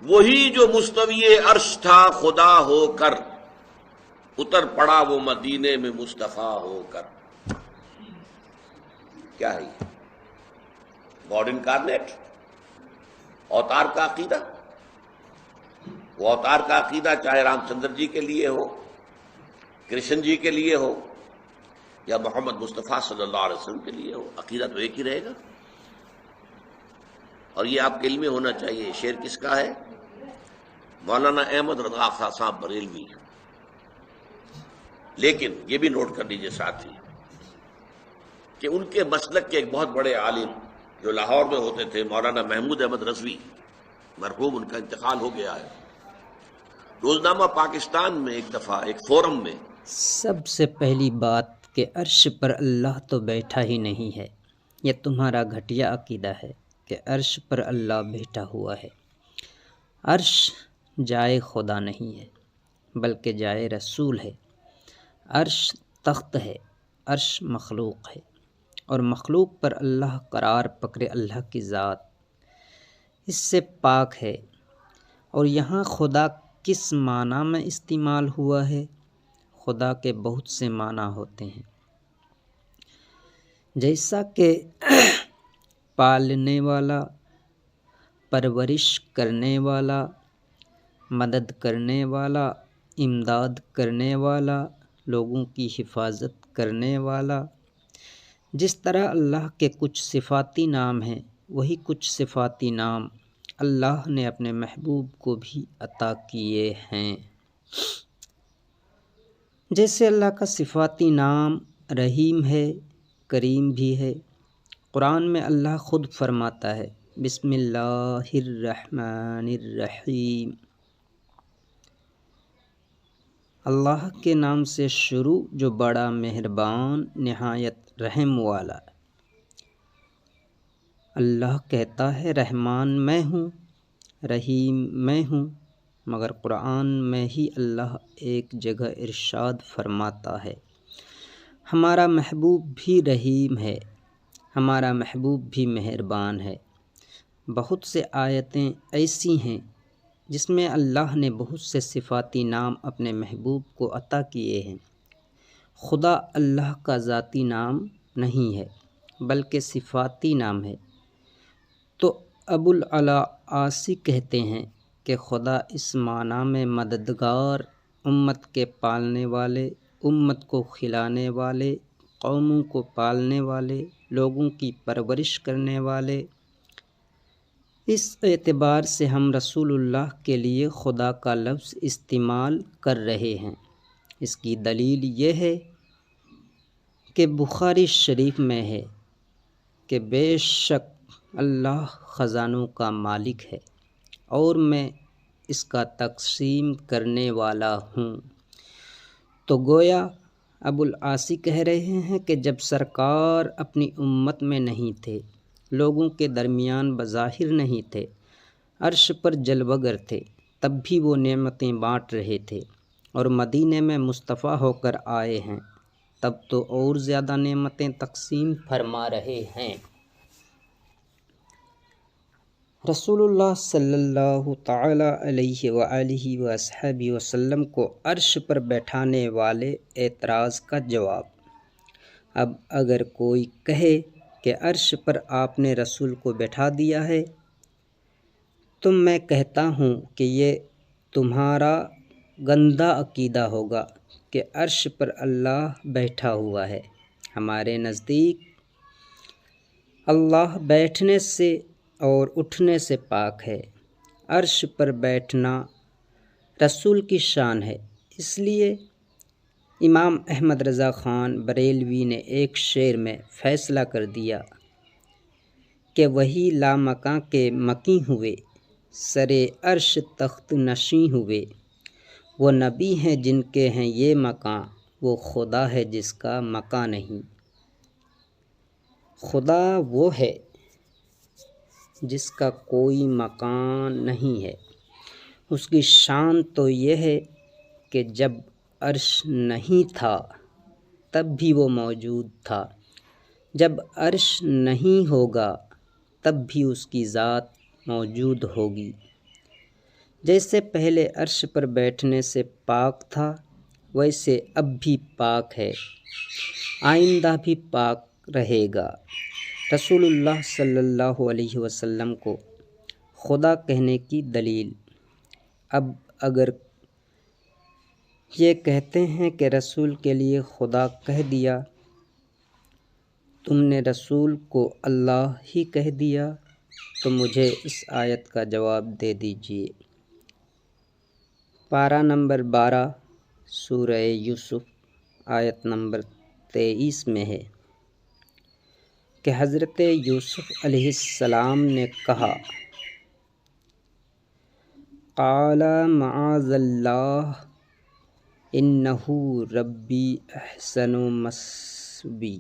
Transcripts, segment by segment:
وہی جو مستوی عرش تھا خدا ہو کر، اتر پڑا وہ مدینے میں مصطفیٰ ہو کر۔ کیا ہے یہ؟ گاڈ انکارنیٹ، اوتار کا عقیدہ۔ وہ اوتار کا عقیدہ چاہے رام چندر جی کے لیے ہو، کرشن جی کے لیے ہو، یا محمد مصطفیٰ صلی اللہ علیہ وسلم کے لیے ہو، عقیدہ تو ایک ہی رہے گا۔ اور یہ آپ کے علم میں ہونا چاہیے، یہ شعر کس کا ہے؟ مولانا احمد رضا خان صاحب بریلوی۔ لیکن یہ بھی نوٹ کر لیجیے ساتھ ہی کہ ان کے مسلک کے ایک بہت بڑے عالم جو لاہور میں ہوتے تھے، مولانا محمود احمد رضوی، مرحوم، ان کا انتقال ہو گیا ہے۔ روزنامہ پاکستان میں ایک دفعہ ایک فورم میں سب سے پہلی بات کہ عرش پر اللہ تو بیٹھا ہی نہیں ہے، یہ تمہارا گھٹیا عقیدہ ہے کہ عرش پر اللہ بیٹھا ہوا ہے۔ عرش جائے خدا نہیں ہے بلکہ جائے رسول ہے۔ عرش تخت ہے، عرش مخلوق ہے، اور مخلوق پر اللہ قرار پکڑے اللہ کی ذات اس سے پاک ہے۔ اور یہاں خدا کس معنی میں استعمال ہوا ہے؟ خدا کے بہت سے معنی ہوتے ہیں، جیسا کہ پالنے والا، پرورش کرنے والا، مدد کرنے والا، امداد کرنے والا، لوگوں کی حفاظت کرنے والا۔ جس طرح اللہ کے کچھ صفاتی نام ہیں، وہی کچھ صفاتی نام اللہ نے اپنے محبوب کو بھی عطا کیے ہیں۔ جیسے اللہ کا صفاتی نام رحیم ہے، کریم بھی ہے۔ قرآن میں اللہ خود فرماتا ہے بسم اللہ الرحمن الرحیم۔ اللہ کے نام سے شروع جو بڑا مہربان نہایت رحم والا۔ اللہ کہتا ہے رحمان میں ہوں، رحیم میں ہوں، مگر قرآن میں ہی اللہ ایک جگہ ارشاد فرماتا ہے ہمارا محبوب بھی رحیم ہے، ہمارا محبوب بھی مہربان ہے۔ بہت سے آیتیں ایسی ہیں جس میں اللہ نے بہت سے صفاتی نام اپنے محبوب کو عطا کیے ہیں۔ خدا اللہ کا ذاتی نام نہیں ہے بلکہ صفاتی نام ہے۔ تو ابو العلا عاصی کہتے ہیں کہ خدا اس معنی میں مددگار، امت کے پالنے والے، امت کو کھلانے والے، قوموں کو پالنے والے، لوگوں کی پرورش کرنے والے۔ اس اعتبار سے ہم رسول اللہ کے لیے خدا کا لفظ استعمال کر رہے ہیں۔ اس کی دلیل یہ ہے کہ بخاری شریف میں ہے کہ بے شک اللہ خزانوں کا مالک ہے اور میں اس کا تقسیم کرنے والا ہوں۔ تو گویا ابو العاصی کہہ رہے ہیں کہ جب سرکار اپنی امت میں نہیں تھے، لوگوں کے درمیان بظاہر نہیں تھے، عرش پر جلوہ گر تھے، تب بھی وہ نعمتیں بانٹ رہے تھے، اور مدینے میں مصطفیٰ ہو کر آئے ہیں تب تو اور زیادہ نعمتیں تقسیم فرما رہے ہیں۔ رسول اللہ صلی اللہ تعالی علیہ وآلہ وصحبہ وسلم کو عرش پر بیٹھانے والے اعتراض کا جواب۔ اب اگر کوئی کہے کہ عرش پر آپ نے رسول کو بیٹھا دیا ہے تو میں کہتا ہوں کہ یہ تمہارا گندا عقیدہ ہوگا کہ عرش پر اللہ بیٹھا ہوا ہے۔ ہمارے نزدیک اللہ بیٹھنے سے اور اٹھنے سے پاک ہے۔ عرش پر بیٹھنا رسول کی شان ہے۔ اس لیے امام احمد رضا خان بریلوی نے ایک شعر میں فیصلہ کر دیا کہ وہی لامکاں کے مکی ہوئے، سرے عرش تخت نشیں ہوئے۔ وہ نبی ہیں جن کے ہیں یہ مقام، وہ خدا ہے جس کا مقام نہیں۔ خدا وہ ہے جس کا کوئی مکان نہیں ہے۔ اس کی شان تو یہ ہے کہ جب عرش نہیں تھا تب بھی وہ موجود تھا، جب عرش نہیں ہوگا تب بھی اس کی ذات موجود ہوگی۔ جیسے پہلے عرش پر بیٹھنے سے پاک تھا ویسے اب بھی پاک ہے، آئندہ بھی پاک رہے گا۔ رسول اللہ صلی اللہ علیہ وسلم کو خدا کہنے کی دلیل۔ اب اگر یہ کہتے ہیں کہ رسول کے لیے خدا کہہ دیا، تم نے رسول کو اللہ ہی کہہ دیا، تو مجھے اس آیت کا جواب دے دیجیے۔ پارہ نمبر 12 سورہ یوسف آیت نمبر 23 میں ہے کہ حضرت یوسف علیہ السلام نے کہا، قال معاذ اللہ انہ ربی احسن مثوی،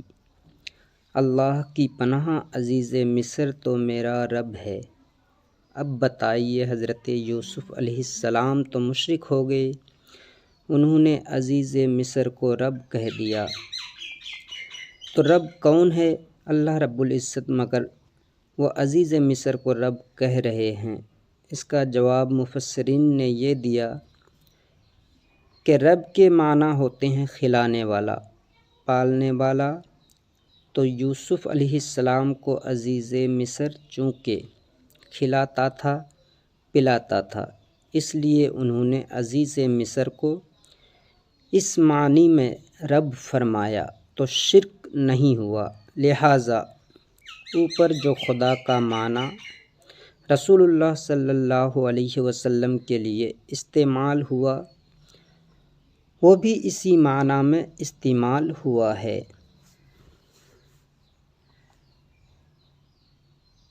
اللہ کی پناہ عزیز مصر تو میرا رب ہے۔ اب بتائیے، حضرت یوسف علیہ السلام تو مشرک ہو گئے، انہوں نے عزیز مصر کو رب کہہ دیا، تو رب کون ہے؟ اللہ رب العزت، مگر وہ عزیز مصر کو رب کہہ رہے ہیں۔ اس کا جواب مفسرین نے یہ دیا کہ رب کے معنی ہوتے ہیں کھلانے والا، پالنے والا، تو یوسف علیہ السلام کو عزیز مصر چونکہ کھلاتا تھا، پلاتا تھا، اس لیے انہوں نے عزیز مصر کو اس معنی میں رب فرمایا، تو شرک نہیں ہوا۔ لہٰذا اوپر جو خدا کا معنی رسول اللہ صلی اللہ علیہ وسلم کے لیے استعمال ہوا، وہ بھی اسی معنی میں استعمال ہوا ہے۔